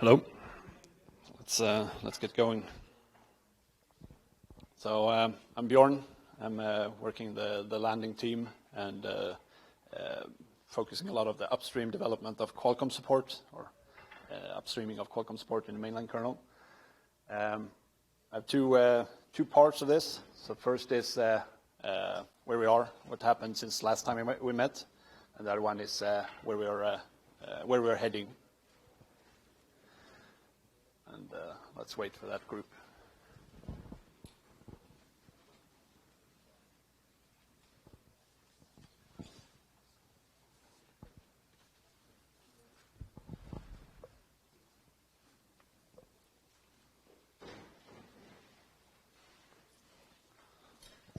Hello. Let's get going. So I'm Bjorn. I'm working the landing team and focusing a lot of the upstream development of Qualcomm support, or upstreaming of Qualcomm support in the mainline kernel. I have two parts of this. So first is where we are, what happened since last time we met, and the other one is where we are heading. And let's wait for that group.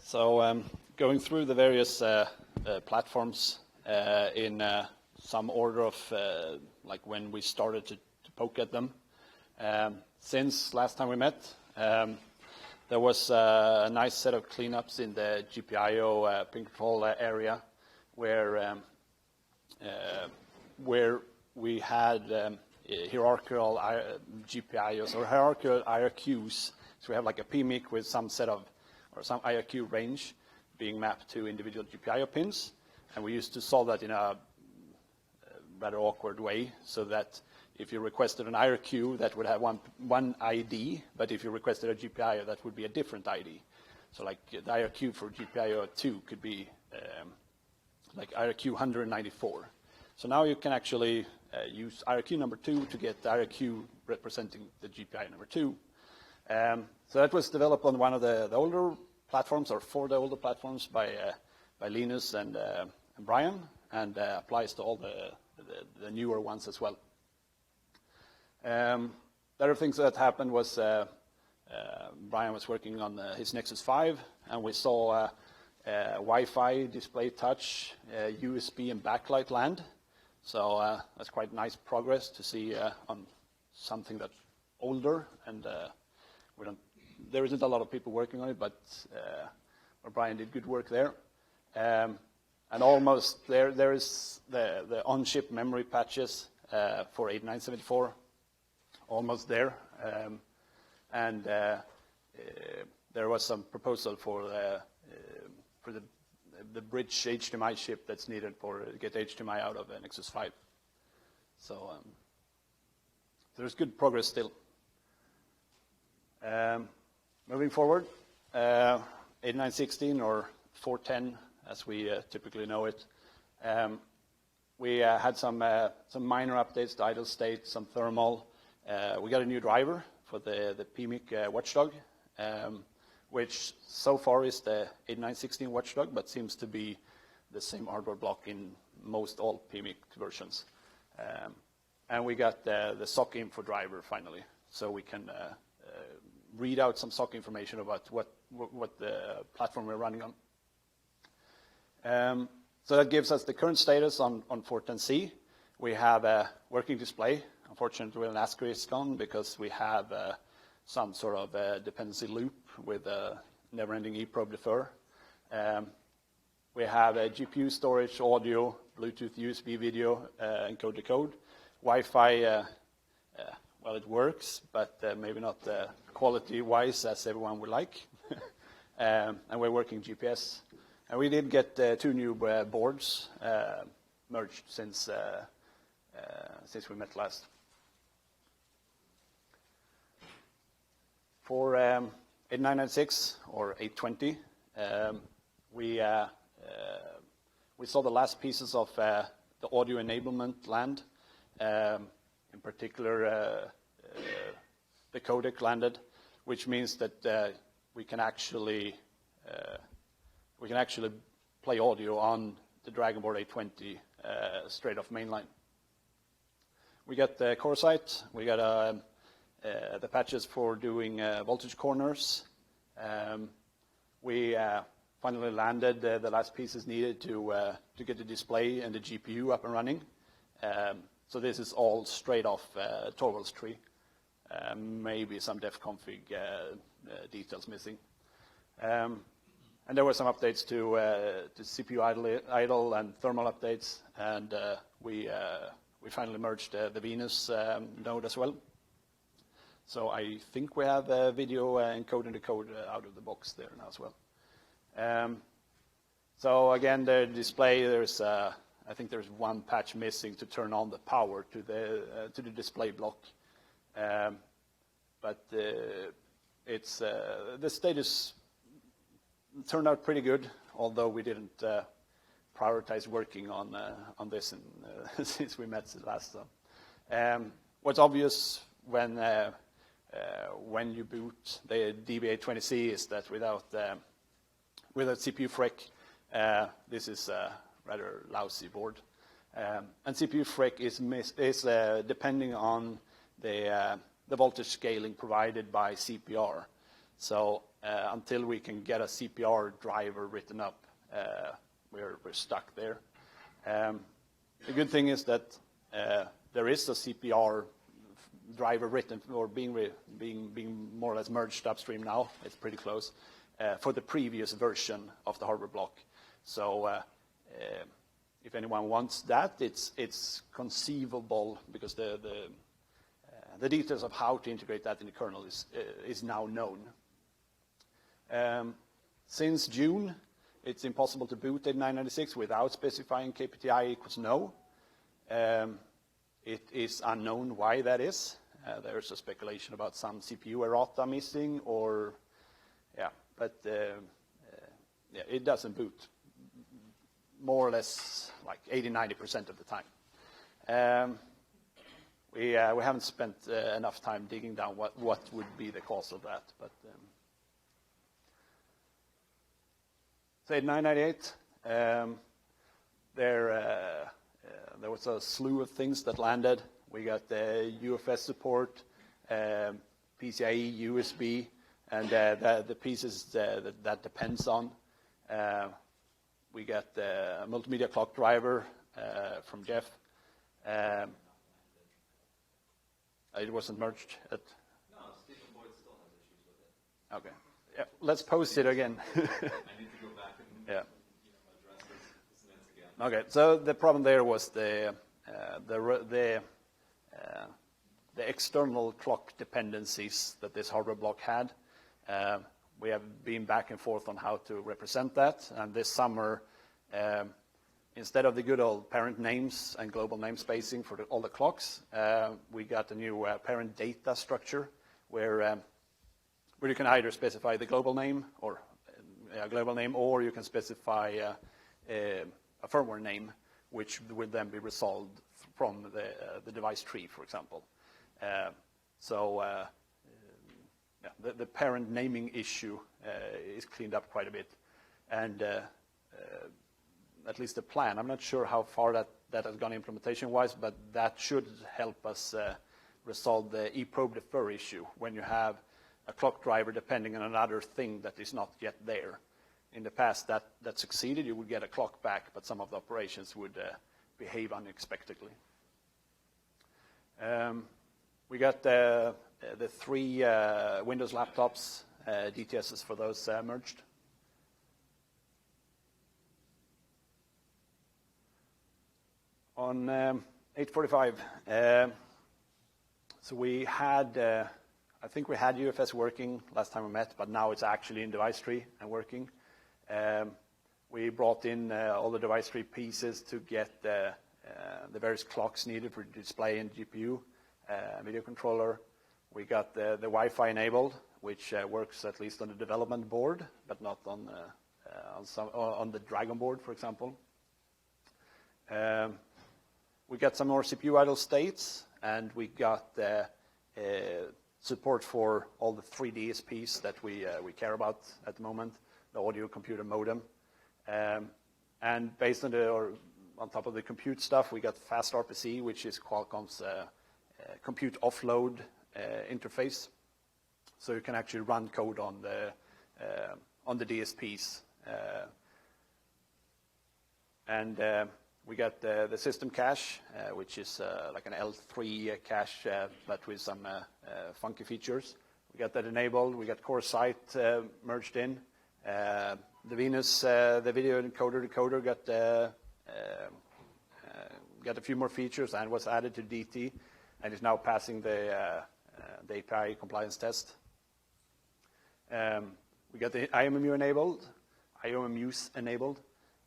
So going through the various platforms in some order of like when we started to poke at them. Since last time we met, there was a nice set of cleanups in the GPIO pin control area where we had hierarchical GPIOs or hierarchical IRQs. So we have like a PMIC with some set of or some IRQ range being mapped to individual GPIO pins, and we used to solve that in a rather awkward way, so that if you requested an IRQ, that would have one ID, but if you requested a GPIO, that would be a different ID. So like the IRQ for GPIO 2 could be like IRQ 194. So now you can actually use IRQ number 2 to get the IRQ representing the GPIO number 2. So that was developed on one of the older platforms, or for the older platforms, by Linus and Brian, and applies to all the newer ones as well. The other things that happened was Brian was working on his Nexus 5, and we saw Wi-Fi, display touch, USB, and backlight land. So that's quite nice progress to see on something that's older, and there isn't a lot of people working on it, but Brian did good work there. And almost there is the on-chip memory patches for 8974. Almost there, and there was some proposal for the bridge HDMI chip that's needed for get HDMI out of Nexus 5. So there's good progress still. Moving forward, 8916 or 410, as we typically know it. We had some minor updates to idle state, some thermal. We got a new driver for the PMIC watchdog, which so far is the 8916 watchdog, but seems to be the same hardware block in most all PMIC versions. And we got the SOC info driver finally, so we can read out some SOC information about what the platform we're running on. So that gives us the current status on 410C. We have a working display. Unfortunately, an asterisk gone because we have some sort of dependency loop with a never-ending eProbe defer. We have a GPU storage, audio, Bluetooth, USB, video, encode decode. Wi-Fi, well, it works, but maybe not quality-wise as everyone would like. And we're working GPS. And we did get 2 new boards merged since we met last. For 8996 or 820, we saw the last pieces of the audio enablement land. In particular, the codec landed, which means that we can actually play audio on the Dragonboard 820 straight off mainline. We got the core site. We got the patches for doing voltage corners. We finally landed the last pieces needed to get the display and the GPU up and running. So this is all straight off Torvalds tree. Maybe some def config details missing. And there were some updates to CPU idle and thermal updates, and we finally merged the Venus node as well. So I think we have a video encode and decode out of the box there now as well. So again, the display, I think there's one patch missing to turn on the power to the display block. But the status turned out pretty good, although we didn't prioritize working on this since we met last time. What's obvious when you boot the DBA20C is that without CPU frick, this is a rather lousy board. And CPU frick is depending on the voltage scaling provided by CPR. So until we can get a CPR driver written up, we're stuck there. The good thing is that there is a CPR driver written or being more or less merged upstream now. It's pretty close for the previous version of the hardware block. So if anyone wants that, it's conceivable because the details of how to integrate that in the kernel is now known. Since June, it's impossible to boot 8996 without specifying KPTI equals no. It is unknown why that is. There's a speculation about some CPU errata missing, but it doesn't boot more or less like 80–90% of the time. We haven't spent enough time digging down what would be the cause of that, but say 998, there was a slew of things that landed. We got the UFS support, PCIe, USB, and the pieces that depends on. We got the multimedia clock driver from Jeff. It wasn't merged. No, Stephen Boyd still has issues with it. Okay. Yeah, let's post it again. I need to go back and address this again. Okay, so the problem there was the external clock dependencies that this hardware block had. We have been back and forth on how to represent that, and this summer, instead of the good old parent names and global name spacing for all the clocks, we got a new parent data structure where you can either specify the global name or you can specify a firmware name, which will then be resolved from the device tree, for example. The parent naming issue is cleaned up quite a bit, and at least the plan. I'm not sure how far that has gone implementation-wise, but that should help us resolve the eProbe defer issue when you have a clock driver depending on another thing that is not yet there. In the past, that succeeded. You would get a clock back, but some of the operations would behave unexpectedly. We got the 3 Windows laptops, DTSs for those merged. On 845, so we had, I think we had UFS working last time we met, but now it's actually in device tree and working. We brought in all the device tree pieces to get the various clocks needed for display and GPU, video controller. We got the Wi-Fi enabled, which works at least on the development board, but not on the Dragon board, for example. We got some more CPU idle states, and we got support for all the 3 DSPs that we care about at the moment, the audio computer modem. And based on on top of the compute stuff, we got fast RPC, which is Qualcomm's compute offload interface. So you can actually run code on the DSPs. We got the system cache, which is like an L3 cache, but with some funky features. We got that enabled. We got core site merged in. The Venus, the video encoder decoder got a few more features and was added to DT, and is now passing the the API compliance test. We got the IMMU enabled, IOMUs enabled.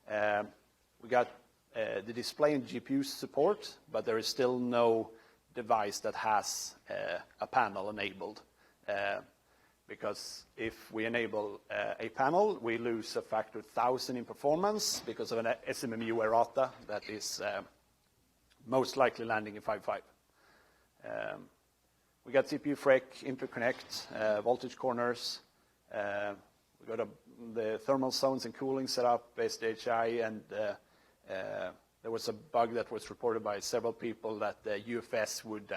We got the display and GPU support, but there is still no device that has a panel enabled. Because if we enable a panel, we lose a factor 1,000 in performance because of an SMMU errata that is most likely landing in 5.5. We got CPU FREC, interconnect, voltage corners. We got the thermal zones and cooling set up, SDHI, and there was a bug that was reported by several people that the UFS would,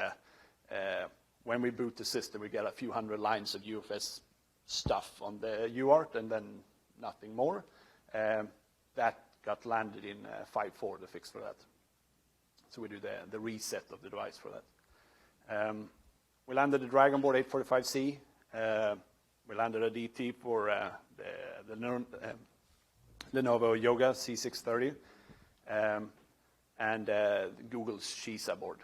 when we boot the system, we get a few hundred lines of UFS stuff on the UART and then nothing more. That got landed in 5.4, the fix for that. So we do the reset of the device for that. We landed the Dragonboard 845C. We landed a DT for the Lenovo Yoga C630 and Google's Shisa board.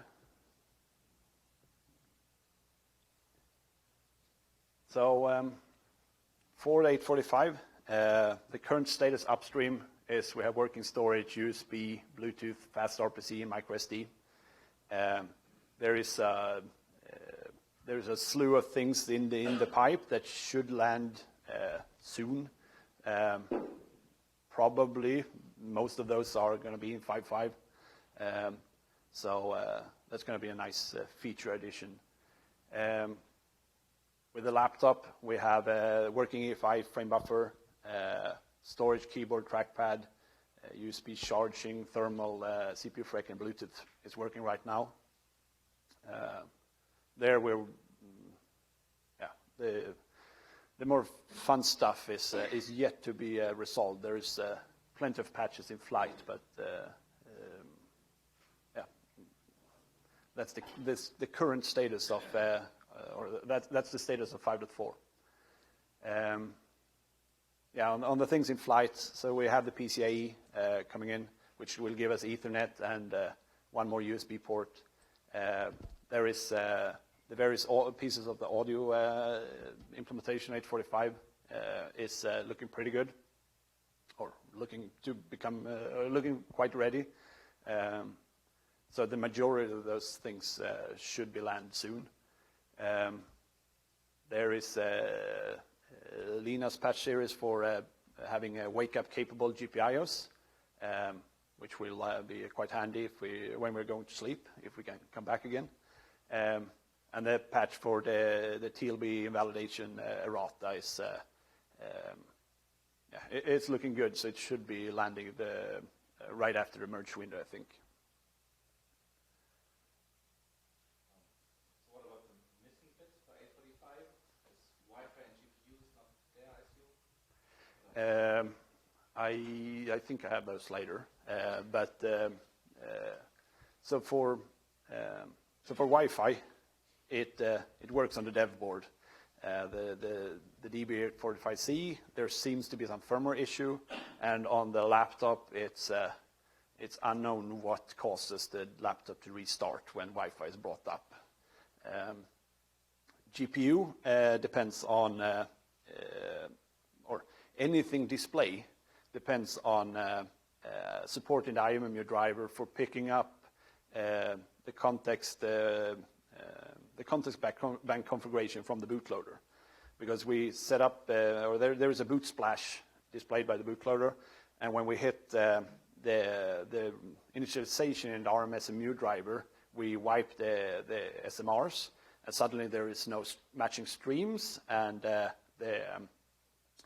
So for the 845, the current status upstream is we have working storage, USB, Bluetooth, fast RPC, and micro SD. There is a slew of things in the pipe that should land soon. Probably most of those are going to be in 5.5. So that's going to be a nice feature addition. With the laptop, we have a working EFI frame buffer, storage, keyboard, trackpad, USB charging, thermal, CPU FREC, and Bluetooth is working right now. There we're, the more fun stuff is yet to be resolved. There is plenty of patches in flight, but that's the current status of, or that's the status of 5.4. On the things in flight, so we have the PCIe coming in, which will give us Ethernet and one more USB port. There is the various pieces of the audio implementation. 845 is looking pretty good, or looking to become looking quite ready. So the majority of those things should be landed soon. There is Lena's patch series for having a wake-up capable GPIOs, which will be quite handy when we're going to sleep, if we can come back again. And the patch for the TLB invalidation errata is it's looking good, so it should be landing right after the merge window, I think. So what about the missing bits for 845? Is Wi-Fi and GPUs not there, I assume? I think I have those later, but so for Wi-Fi, it works on the dev board. The DB845C, there seems to be some firmware issue, and on the laptop, it's unknown what causes the laptop to restart when Wi-Fi is brought up. GPU depends on, or anything display depends on supporting the IMMU driver for picking up the context bank configuration from the bootloader, because we set up, or there is a boot splash displayed by the bootloader, and when we hit the initialization in the RMSMU driver, we wipe the SMRs, and suddenly there is no matching streams, and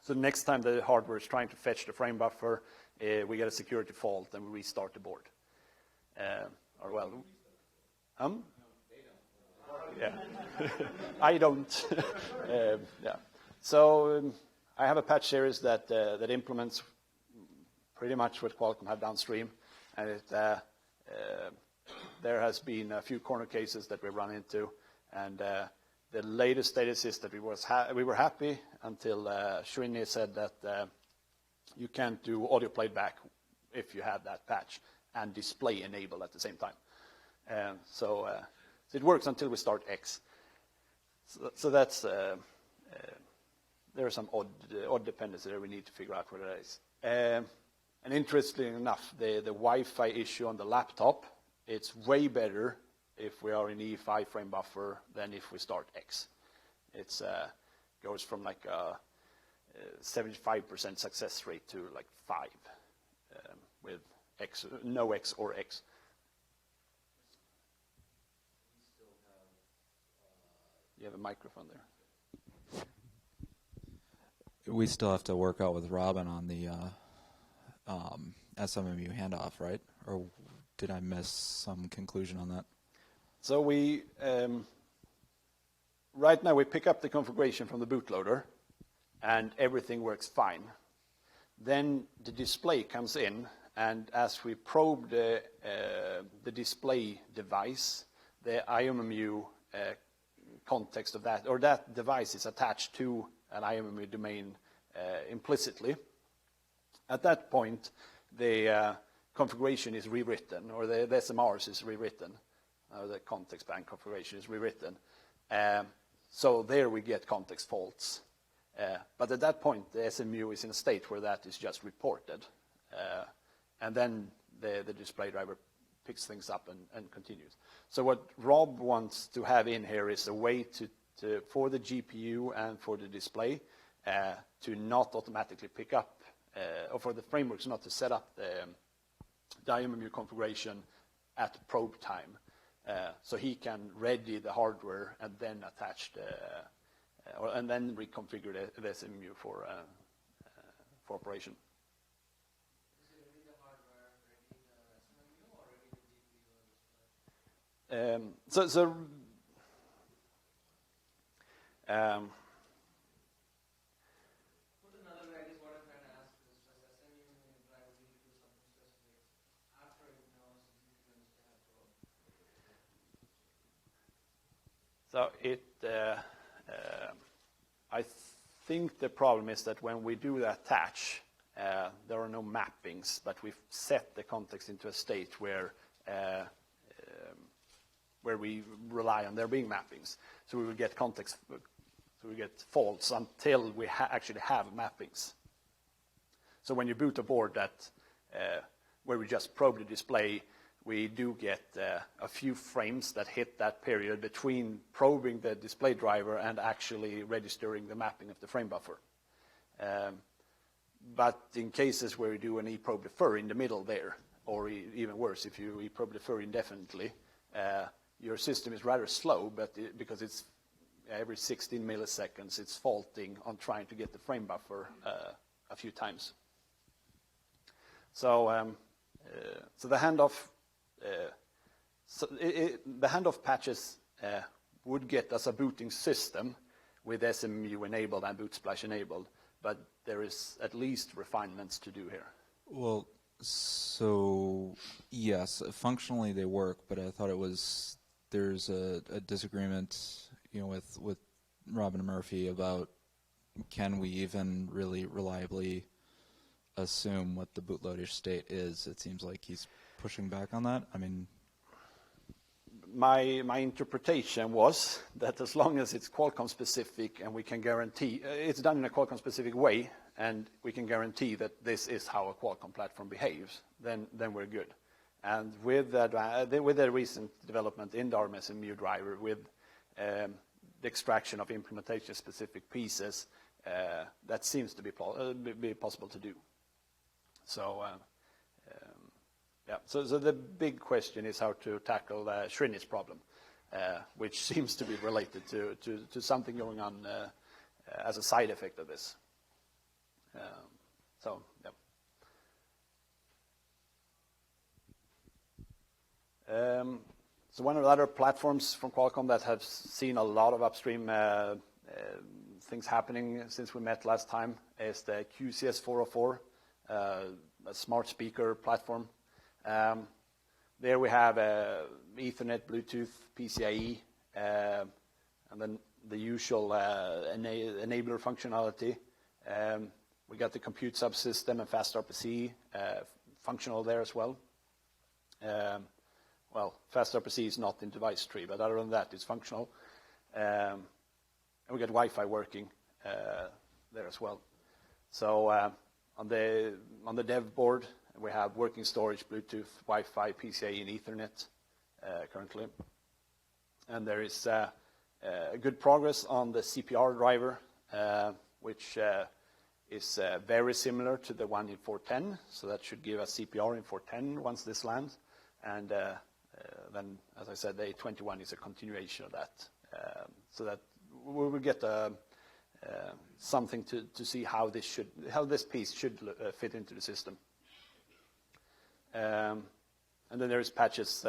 so next time the hardware is trying to fetch the frame buffer, we get a security fault and we restart the board. Yeah, I don't. So I have a patch series that implements pretty much what Qualcomm had downstream, and there has been a few corner cases that we run into, and the latest status is that we were happy until Srini said that you can't do audio playback if you have that patch and display enabled at the same time. So it works until we start X. So that's there are some odd dependencies there we need to figure out what it is. And interestingly enough, the Wi-Fi issue on the laptop, it's way better if we are in E5 frame buffer than if we start X. It goes from like a 75% success rate to like 5 with X, no X or X. You have a microphone there. We still have to work out with Robin on the SMMU handoff, right? Or did I miss some conclusion on that? So we, right now we pick up the configuration from the bootloader and everything works fine. Then the display comes in, and as we probe the display device, the IMMU context of that, or that device is attached to an IMMU domain implicitly. At that point, the configuration is rewritten, or the SMRs is rewritten. The context bank configuration is rewritten. So there we get context faults. But at that point, the SMU is in a state where that is just reported. And then the display driver picks things up and continues. So what Rob wants to have in here is a way for the GPU and for the display to not automatically pick up, or for the frameworks not to set up the IMMU configuration at probe time. So he can ready the hardware and then attach and then reconfigure the SMU for operation. Is it ready the hardware, ready the SMMU, or ready the GPU or display? Put another way, I guess what I'm trying to ask is, does SMU driver need to do something specific after it knows the GPU and display have probe? So I think the problem is that when we do the attach, there are no mappings, but we've set the context into a state where we rely on there being mappings. So we will get context, so we get faults until we actually have mappings. So when you boot a board that where we just probe the display, we do get a few frames that hit that period between probing the display driver and actually registering the mapping of the frame buffer. But in cases where you do an eProbe defer in the middle there, or even worse, if you eProbe defer indefinitely, your system is rather slow, but because it's every 16 milliseconds, it's faulting on trying to get the frame buffer a few times. So the handoff. The handoff patches would get us a booting system with SMU enabled and boot splash enabled, but there is at least refinements to do here. Well, so yes, functionally they work, but I thought there's a disagreement, with Robin Murphy about can we even really reliably assume what the bootloader state is. It seems like he's pushing back on that. I mean, my interpretation was that as long as it's Qualcomm specific and we can guarantee it's done in a Qualcomm specific way, and we can guarantee that this is how a Qualcomm platform behaves, then we're good. And with the recent development in the ARM-SMU driver, with the extraction of implementation specific pieces, that seems to be possible to do. So. Yeah. So the big question is how to tackle Shrini's problem, which seems to be related to something going on as a side effect of this. So one of the other platforms from Qualcomm that have seen a lot of upstream things happening since we met last time is the QCS404, a smart speaker platform. There we have Ethernet, Bluetooth, PCIe, and then the usual enabler functionality. We got the compute subsystem and fast RPC functional there as well. Well, fast RPC is not in device tree, but other than that, it's functional. we get Wi-Fi working there as well. So on the dev board, we have working storage, Bluetooth, Wi-Fi, PCIe, and Ethernet currently. And there is good progress on the CPR driver, which is very similar to the one in 410. So that should give us CPR in 410 once this lands. And then, as I said, the 821 is a continuation of that. So that we will get something to see how this piece should fit into the system. And then there is patches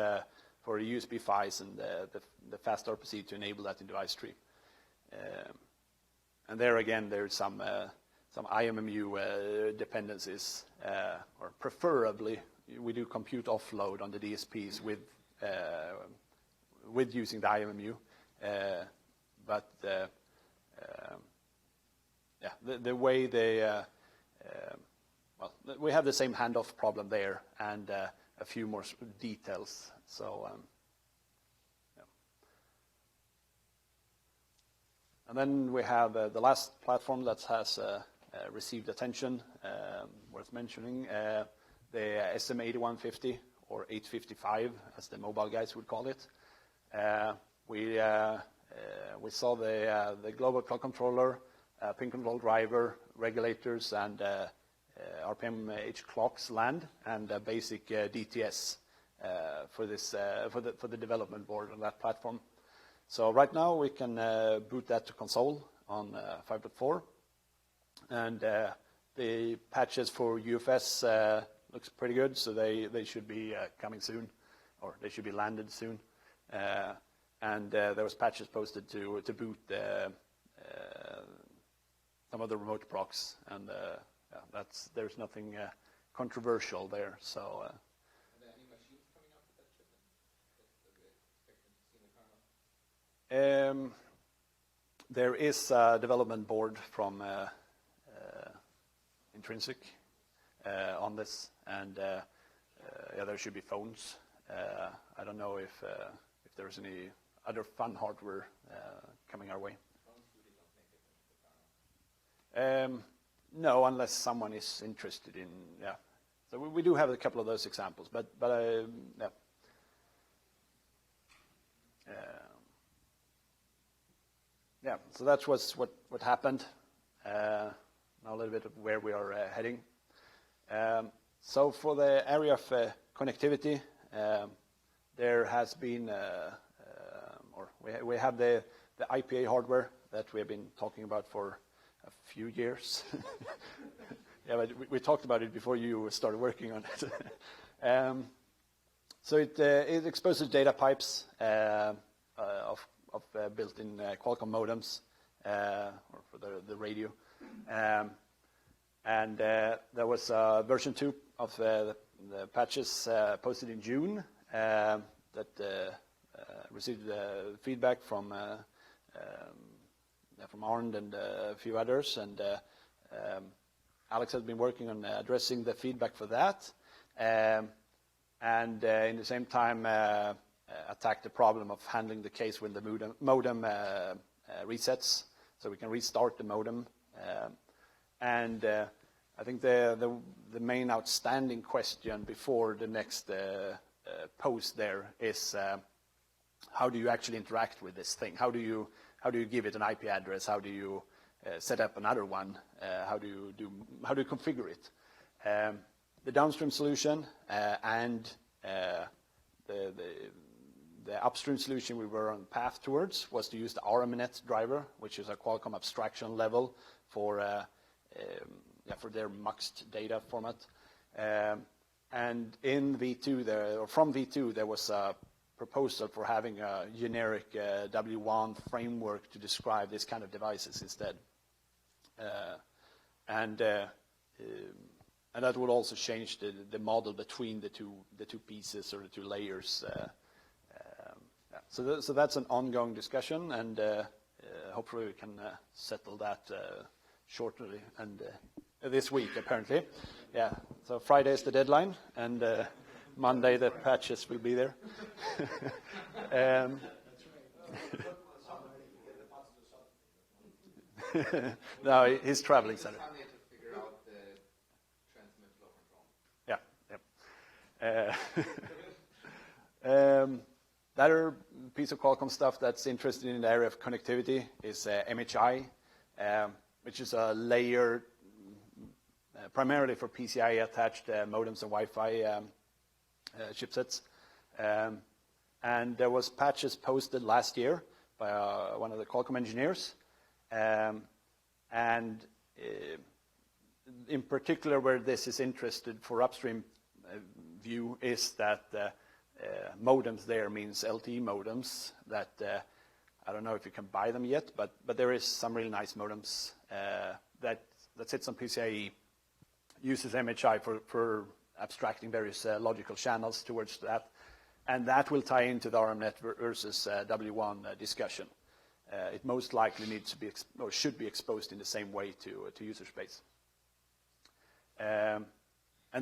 for USB PHYs and the fast RPC to enable that in device tree. And there again, there's some IMMU dependencies, or preferably we do compute offload on the DSPs with using the IMMU, but the way they we have the same handoff problem there and a few more details. So and then we have the last platform that has received attention, worth mentioning, the SM8150 or 855, as the mobile guys would call it. We saw the global clock controller, pin control driver, regulators, and RPM H clocks land, and basic DTS for the development board on that platform. So right now we can boot that to console on 5.4, and the patches for UFS looks pretty good, so they should be coming soon, or they should be landed soon. And there was patches posted to boot some of the remote procs, and there's nothing controversial there. So. Are there any machines coming up with that chip that we're expecting to see in the car? There is a development board from Intrinsic on this, and there should be phones. I don't know if there's any other fun hardware coming our way. Phones really don't make it into the car. No, unless someone is interested in, yeah. So we do have a couple of those examples, but yeah. Yeah, so that was what happened. Now a little bit of where we are heading. So for the area of connectivity, there has been, or we have the IPA hardware that we have been talking about for a few years. Yeah, but we talked about it before you started working on it. So it exposes data pipes of built-in Qualcomm modems, or for the radio. And there was version 2 of the patches posted in June that received feedback from Arnd and a few others, and Alex has been working on addressing the feedback for that, and in the same time attack the problem of handling the case when the modem resets, so we can restart the modem. And I think the main outstanding question before the next post there is how do you actually interact with this thing? How do you give it an IP address? How do you set up another one? How do you configure it? The downstream solution and the upstream solution we were on the path towards was to use the RMNet driver, which is a Qualcomm abstraction level for their muxed data format. And in V2, from V2, there was a proposal for having a generic W1 framework to describe this kind of devices instead. And that would also change the model between the two pieces or the two layers. So that's an ongoing discussion, and hopefully we can settle that shortly and this week apparently. Yeah. So Friday is the deadline, and Monday the patches will be there. No, he's traveling center. How to figure out the transmit flow control. Yeah. The other piece of Qualcomm stuff that's interested in the area of connectivity is MHI, which is a layer primarily for PCI-attached modems and Wi-Fi chipsets. And there was patches posted last year by one of the Qualcomm engineers. And in particular, where this is interested for upstream view is that modems there means LTE modems that I don't know if you can buy them yet, but there is some really nice modems that sits on PCIe, uses MHI for abstracting various logical channels towards that, and that will tie into the ARMNet versus W1 discussion. It most likely needs to be or should be exposed in the same way to user space. And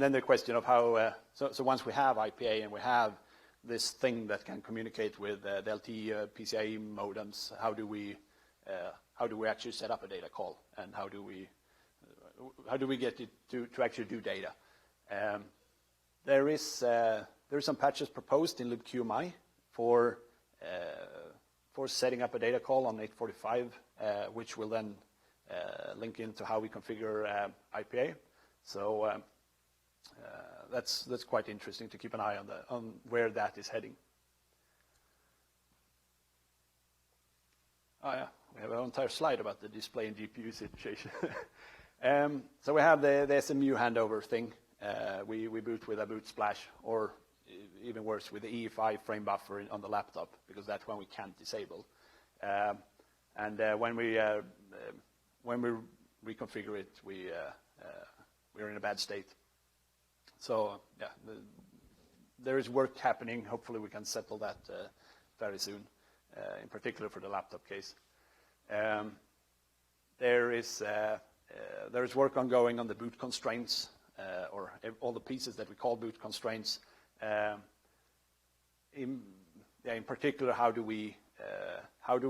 then the question of how, so once we have IPA and we have this thing that can communicate with the LTE PCIe modems, how do we actually set up a data call, and how do we get it to actually do data? There is some patches proposed in libqmi for setting up a data call on 845, which will then link into how we configure IPA. So that's quite interesting to keep an eye on where that is heading. Oh yeah, we have an entire slide about the display and GPU situation. So we have the SMU handover thing. We boot with a boot splash, or even worse, with the EFI frame buffer on the laptop, because that's when we can't disable. And when we reconfigure it, we're in a bad state. So yeah, there is work happening. Hopefully we can settle that very soon, in particular for the laptop case. There is work ongoing on the boot constraints, or all the pieces that we call boot constraints. In particular, how do we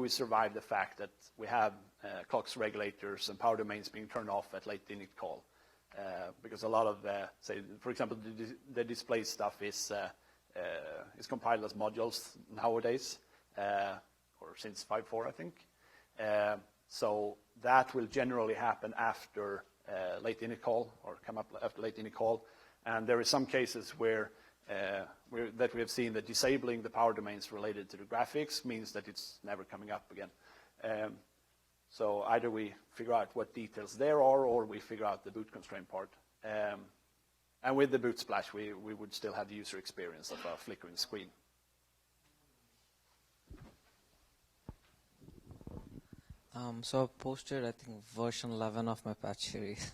survive the fact that we have clocks regulators and power domains being turned off at late init call? Because a lot of, say, for example, the display stuff is compiled as modules nowadays, or since 5.4, I think. So that will generally happen after late init call, or come up after late init call. And there are some cases where that we have seen that disabling the power domains related to the graphics means that it's never coming up again. So either we figure out what details there are, or we figure out the boot constraint part. And with the boot splash, we would still have the user experience of a flickering screen. So I posted, I think, version 11 of my patch series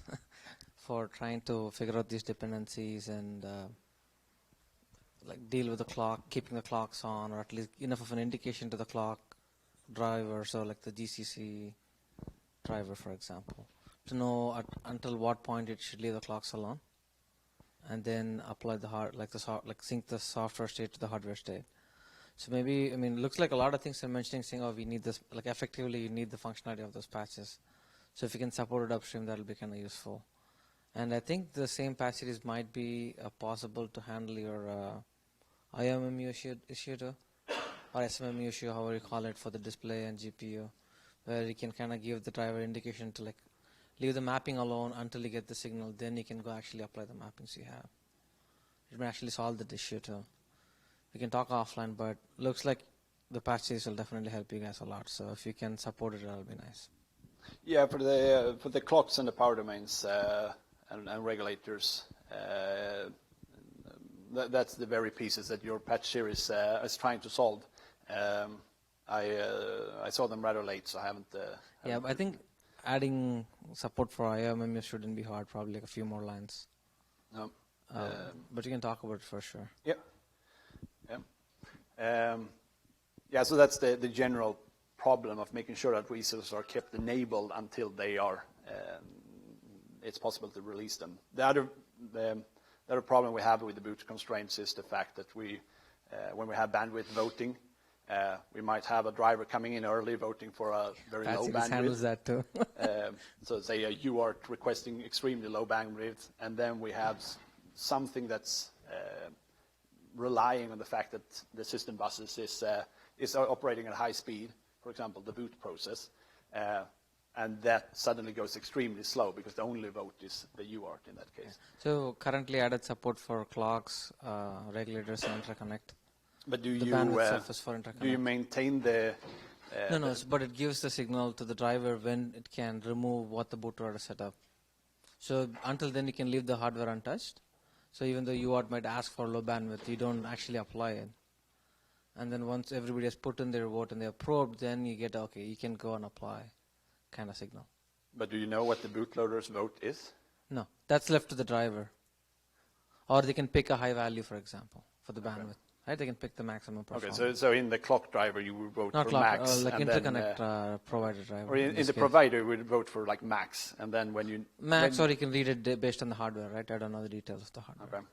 for trying to figure out these dependencies and like deal with the clock, keeping the clocks on, or at least enough of an indication to the clock driver, so like the GCC driver, for example, to know until what point it should leave the clocks alone, and then apply the sync the software state to the hardware state. So maybe, I mean, it looks like a lot of things are mentioning, saying, oh, we need this, like effectively you need the functionality of those patches. So if you can support it upstream, that'll be kind of useful. And I think the same patch series might be possible to handle your IMMU issue too, or SMMU issue, however you call it, for the display and GPU, where you can kind of give the driver indication to like leave the mapping alone until you get the signal, then you can go actually apply the mappings you have. It may actually solve that issue too. We can talk offline, but looks like the patch series will definitely help you guys a lot. So if you can support it, that'll be nice. Yeah, for the clocks and the power domains and regulators, that's the very pieces that your patch series is trying to solve. I saw them rather late, so I haven't. Yeah, but I think adding support for IMMU shouldn't be hard. Probably like a few more lines. No. But you can talk about it for sure. Yep. Yeah, so that's the general problem of making sure that resources are kept enabled until they are, it's possible to release them. The other problem we have with the boot constraints is the fact that when we have bandwidth voting, We might have a driver coming in early voting for a very low Patsy handles bandwidth. that too. So say a UART requesting extremely low bandwidth, and then we have something that's relying on the fact that the system buses is operating at high speed, for example, the boot process, and that suddenly goes extremely slow because the only vote is the UART in that case. So currently added support for clocks, regulators, and interconnect. But do The you bandwidth surface for interconnect. do you maintain the No, but it gives the signal to the driver when it can remove what the bootloader has set up. So until then, you can leave the hardware untouched. So even though UART might ask for low bandwidth, you don't actually apply it. And then once everybody has put in their vote and they're probed, then you get, okay, you can go and apply kind of signal. But do you know what the bootloader's vote is? No, that's left to the driver. Or they can pick a high value, for example, for the bandwidth. Right? They can pick the maximum Okay, performance. so in the clock driver you would vote Not for clock, max, like and interconnect then, provider driver. or in this the case. provider you would vote for like max, and then when you Max, or you can read it based on the hardware, right? I don't know the details of the hardware.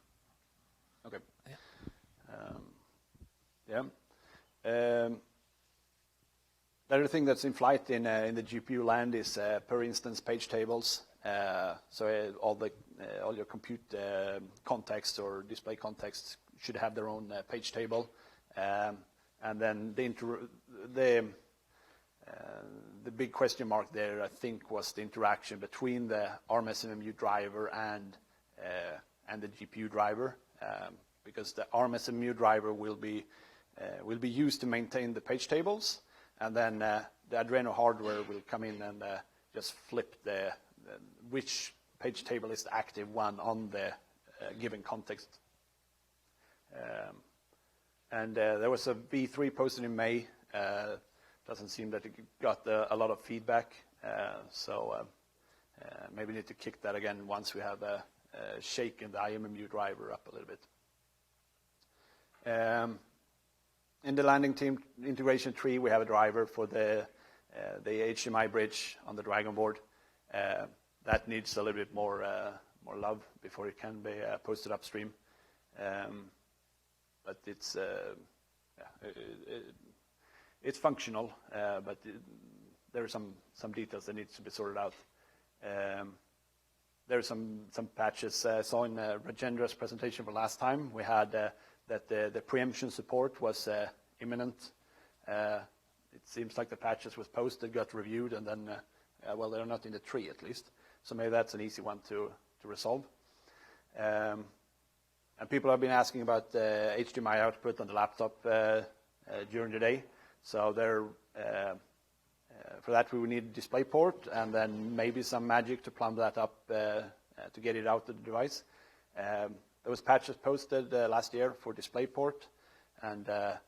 Okay. Yeah. The other thing that's in flight in the GPU land is, per instance, page tables. So all your compute context or display context should have their own page table, and then the big question mark there, I think, was the interaction between the ARM SMMU driver and the GPU driver, because the ARM SMMU driver will be used to maintain the page tables, and then the Adreno hardware will come in and just flip which page table is the active one on the given context. And there was a V3 posted in May. Doesn't seem that it got a lot of feedback, so maybe need to kick that again once we have shaken the IMMU driver up a little bit. In the landing team integration tree, we have a driver for the HDMI bridge on the Dragonboard. That needs a little bit more love before it can be posted upstream. But it's functional, but there are some details that need to be sorted out. There are some patches. I saw in Rajendra's presentation for last time, we had that the preemption support was imminent. It seems like the patches was posted, got reviewed, and then, well, they're not in the tree at least. So maybe that's an easy one to resolve. And people have been asking about HDMI output on the laptop during the day. So for that we will need a DisplayPort, and then maybe some magic to plumb that up to get it out of the device. There was patches posted last year for DisplayPort, and I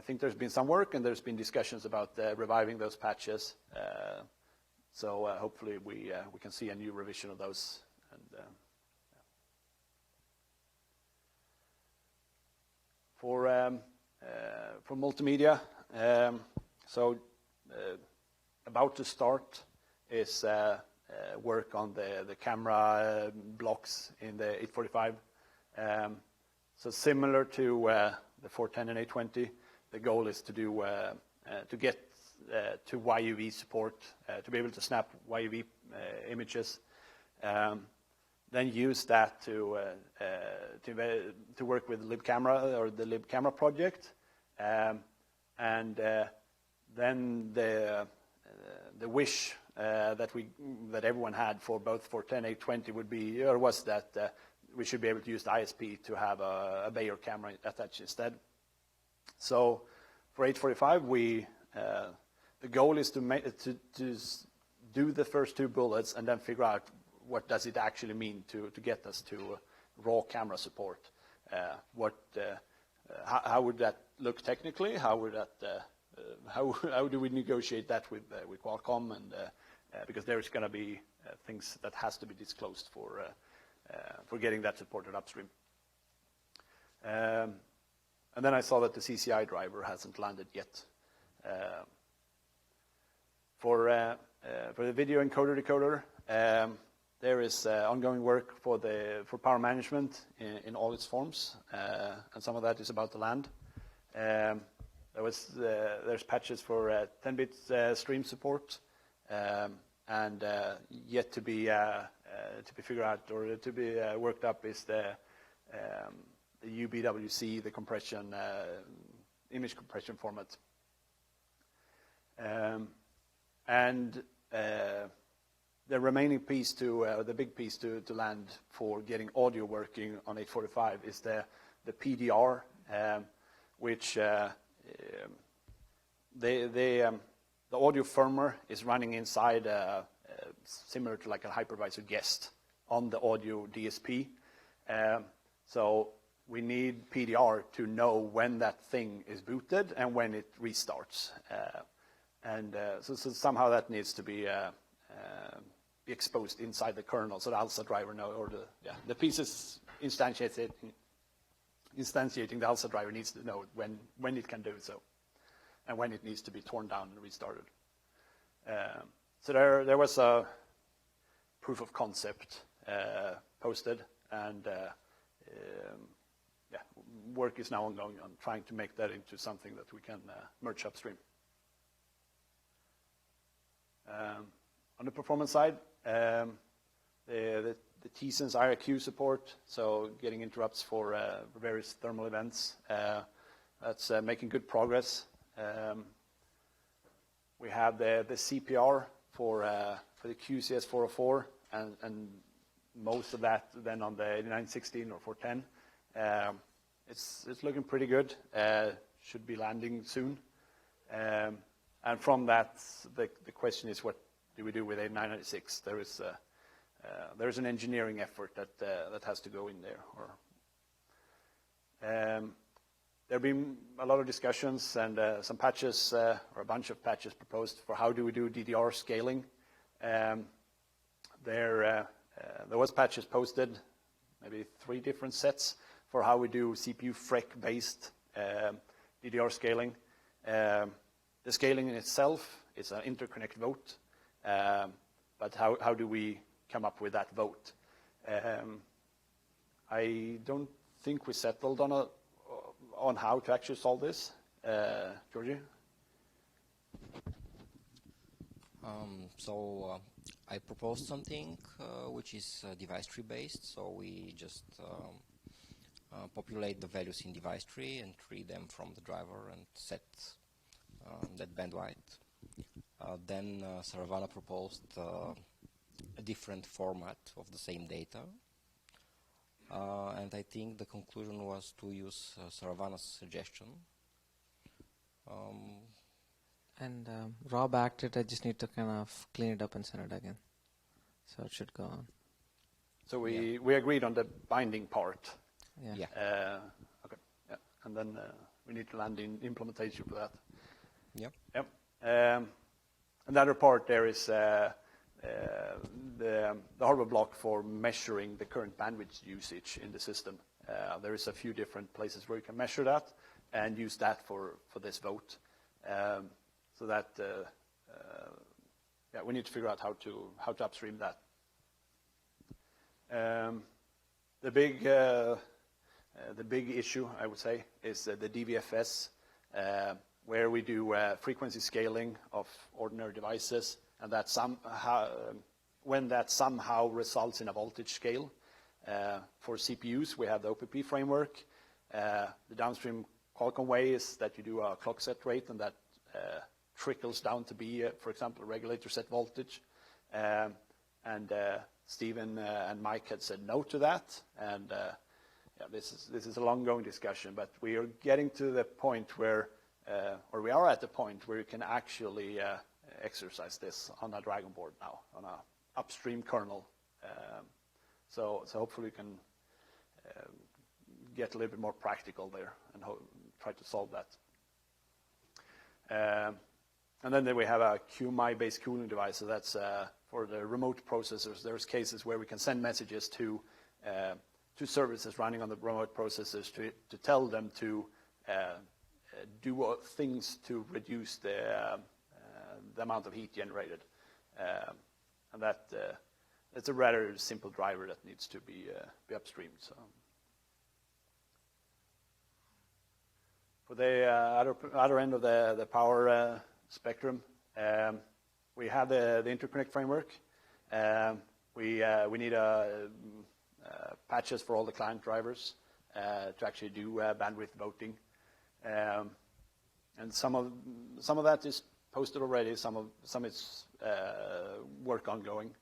think there's been some work, and there's been discussions about reviving those patches. So hopefully we can see a new revision of those. And for multimedia, so about to start is work on the camera blocks in the 845. So similar to the 410 and 820, the goal is to do to get to YUV support, to be able to snap YUV images, then use that to work with libcamera or the libcamera project, and then the wish that everyone had for both 410 and 820 was that we should be able to use the ISP to have a Bayer camera attached instead. So for 845, the goal is to do the first two bullets and then figure out what does it actually mean to get us to raw camera support. How would that look technically? How do we negotiate that with Qualcomm? And because there is going to be things that has to be disclosed for getting that supported upstream. And then I saw that the CCI driver hasn't landed yet. For the video encoder decoder, there is ongoing work for power management in all its forms, and some of that is about to land. There's patches for 10-bit stream support, and yet to be figured out or to be worked up is the UBWC, the compression image compression format, and the remaining piece the big piece to land for getting audio working on 845 is the PDR, which the audio firmware is running inside similar to like a hypervisor guest on the audio DSP. So we need PDR to know when that thing is booted and when it restarts. So somehow that needs to be exposed inside the kernel, so the ALSA driver know, or the pieces instantiating the ALSA driver needs to know when it can do so, and when it needs to be torn down and restarted. So there was a proof of concept posted, and work is now ongoing on trying to make that into something that we can merge upstream. On the performance side, the T-Sense IRQ support, so getting interrupts for various thermal events, that's making good progress. We have the CPR for the QCS 404, and most of that then on the 8916 or 410. It's looking pretty good. Should be landing soon. And from that, the question is, what do we do with 8996? There is an engineering effort that has to go in there. There have been a lot of discussions and some patches, or a bunch of patches proposed for how do we do DDR scaling. There was patches posted, maybe 3 different sets for how we do CPU FREC-based DDR scaling. The scaling in itself is an interconnect vote, but how do we come up with that vote? I don't think we settled on how to actually solve this. Georgie? I proposed something which is device tree based, so we just populate the values in device tree and tree them from the driver and set that bandwidth. Then Saravana proposed a different format of the same data, and I think the conclusion was to use Saravana's suggestion. Raw backed it, I just need to kind of clean it up and send it again. So it should go on. So we agreed on the binding part. Yeah. Okay. Yeah. And then we need to land in implementation for that. Yep. Yep. Another part there is the hardware block for measuring the current bandwidth usage in the system. There is a few different places where you can measure that and use that for this vote. So that we need to figure out how to upstream that. The big issue, I would say, is the DVFS, where we do frequency scaling of ordinary devices, and that when that somehow results in a voltage scale. For CPUs, we have the OPP framework. The downstream Qualcomm way is that you do a clock set rate, and that trickles down to be, for example, a regulator set voltage. And Stephen and Mike had said no to that, and this is a long-going discussion, but we are getting to the point where, or we are at the point where you can actually exercise this on a Dragon board now, on a upstream kernel. So hopefully we can get a little bit more practical there and try to solve that. And then we have a QMI-based cooling device, so that's for the remote processors. There's cases where we can send messages to services running on the remote processors to tell them to do things to reduce the amount of heat generated. And it's a rather simple driver that needs to be upstreamed. So For the other end of the power spectrum, we have the interconnect framework. We need patches for all the client drivers to actually do bandwidth voting, and some of that is posted already. Some is work ongoing,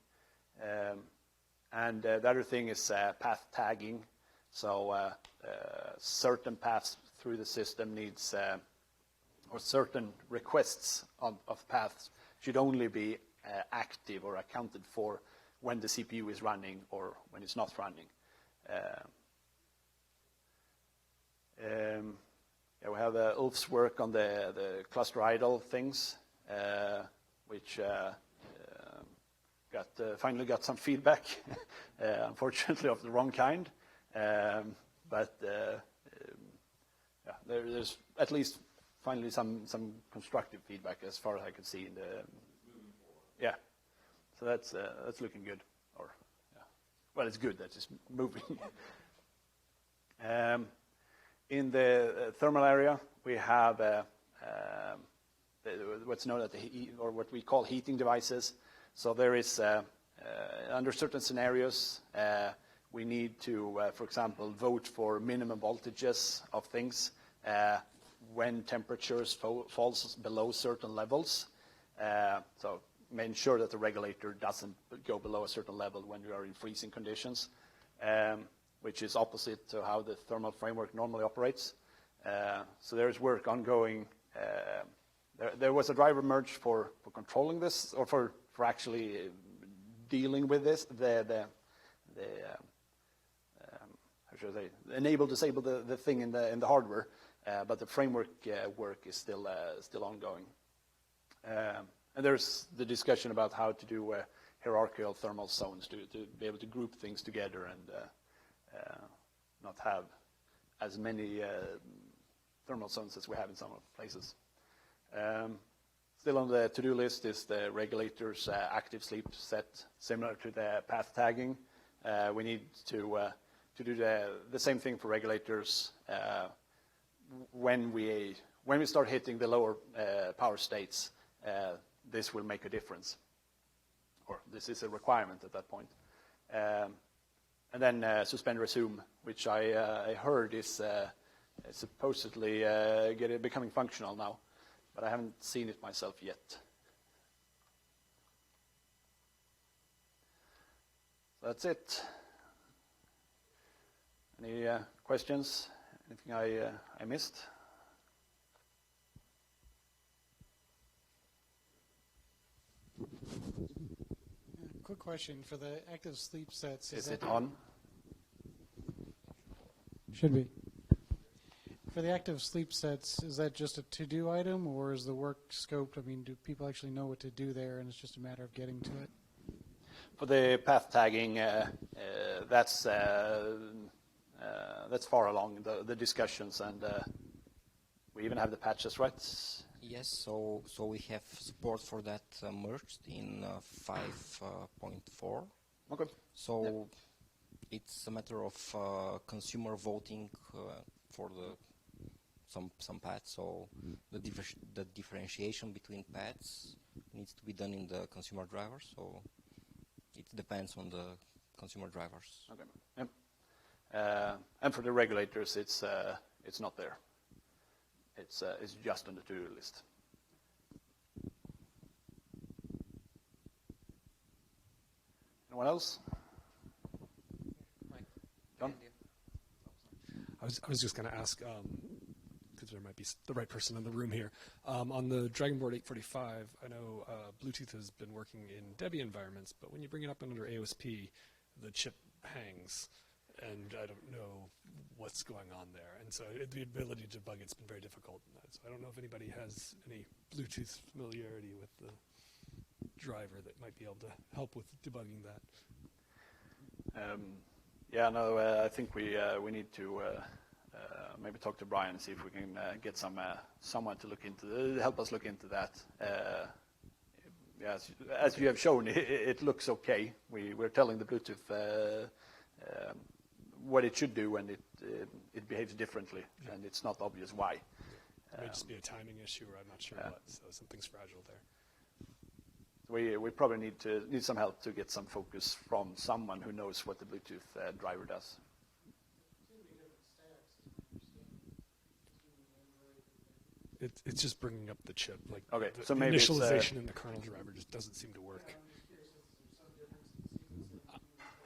and the other thing is path tagging. So certain paths through the system needs, or certain requests of paths should only be active or accounted for when the CPU is running or when it's not running. Yeah, we have Ulf's work on the cluster idle things, which finally got some feedback, unfortunately of the wrong kind. But yeah, there's at least finally some constructive feedback as far as I could see in the. Yeah, so that's looking good. Or yeah, well, it's good that it's moving. In the thermal area, we have what's known as or what we call heating devices. So there is under certain scenarios. We need to, for example, vote for minimum voltages of things when temperatures falls below certain levels. So ensure that the regulator doesn't go below a certain level when we are in freezing conditions, which is opposite to how the thermal framework normally operates. So there is work ongoing. There was a driver merge for controlling this, or for actually dealing with this. How should I say, enable, disable the thing in the hardware, but the framework work is still ongoing. And there's the discussion about how to do hierarchical thermal zones to be able to group things together and not have as many thermal zones as we have in some places. Still on the to-do list is the regulator's active sleep set, similar to the path tagging. We need to do the same thing for regulators when we start hitting the lower power states. This will make a difference, or this is a requirement at that point. And then suspend resume, which I heard is supposedly becoming functional now, but I haven't seen it myself yet. So that's it. Any questions? Anything I missed? Quick question for the active sleep sets. Is it on? Should be. For the active sleep sets, is that just a to-do item, or is the work scoped? I mean, do people actually know what to do there, and it's just a matter of getting to it? For the path tagging, that's far along the discussions, and we even have the patches, right? Yes, so we have support for that merged in 5.4. Okay. So it's a matter of consumer voting for some paths. So the differentiation between paths needs to be done in the consumer driver. So it depends on the consumer drivers. Okay. Yep. And for the regulators, it's not there. It's just on the to-do list. Anyone else? Mike. John? I was just going to ask, because there might be the right person in the room here. On the Dragonboard 845, I know Bluetooth has been working in Debian environments, but when you bring it up under AOSP, the chip hangs, and I don't know what's going on there. And so the ability to debug it's been very difficult. So I don't know if anybody has any Bluetooth familiarity with the driver that might be able to help with debugging that. Yeah, no, I think we need to maybe talk to Brian and see if we can get someone to help us look into that. Yeah, as you have shown, it looks okay. We're telling the Bluetooth what it should do, and it behaves differently, and it's not obvious why. It may just be a timing issue, or I'm not sure what. So something's fragile there. We probably need some help to get some focus from someone who knows what the Bluetooth driver does. It's just bringing up the chip. Like Okay, the so maybe it's, initialization in the kernel driver just doesn't seem to work.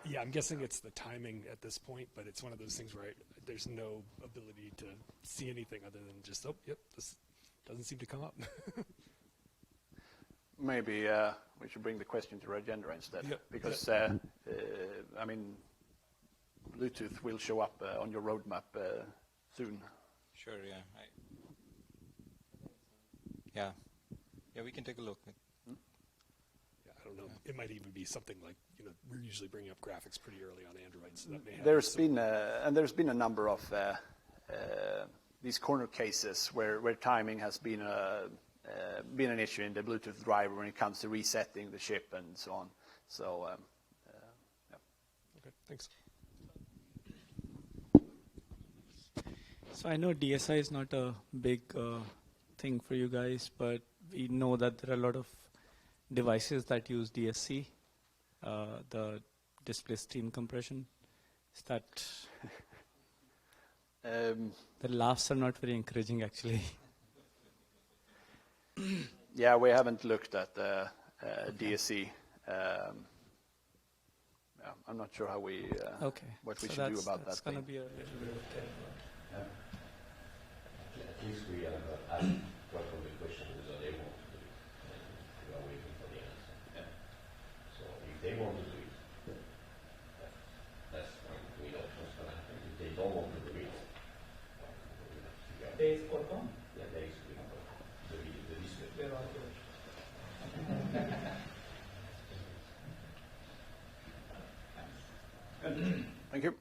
Yeah, I'm guessing it's the timing at this point, but it's one of those things where there's no ability to see anything other than just, oh, yep, this doesn't seem to come up. Maybe we should bring the question to Rajendra instead, Yep. because I mean, Bluetooth will show up on your roadmap soon. Sure, yeah. Yeah, we can take a look. Yeah, I don't know. It might even be something like, we're usually bringing up graphics pretty early on Android, so that may have There's been a number of these corner cases where timing has been an issue in the Bluetooth driver when it comes to resetting the chip and so on. So, yeah. Okay, thanks. So I know DSI is not a big thing for you guys, but we know that there are a lot of devices that use DSC, the display stream compression. Is that the laughs are not very encouraging, actually. Yeah, we haven't looked at DSC. I'm not sure how we what we should do about that's that going to thing. be a little bit of time. At least we have asked Qualcomm the question whether they want to do it. And we are waiting for the answer. Yeah. So if they want to do it, that's fine. We know what's going to happen. If they don't want to do it, There is Qualcomm? yeah, there is the display. They're all good. Thank you.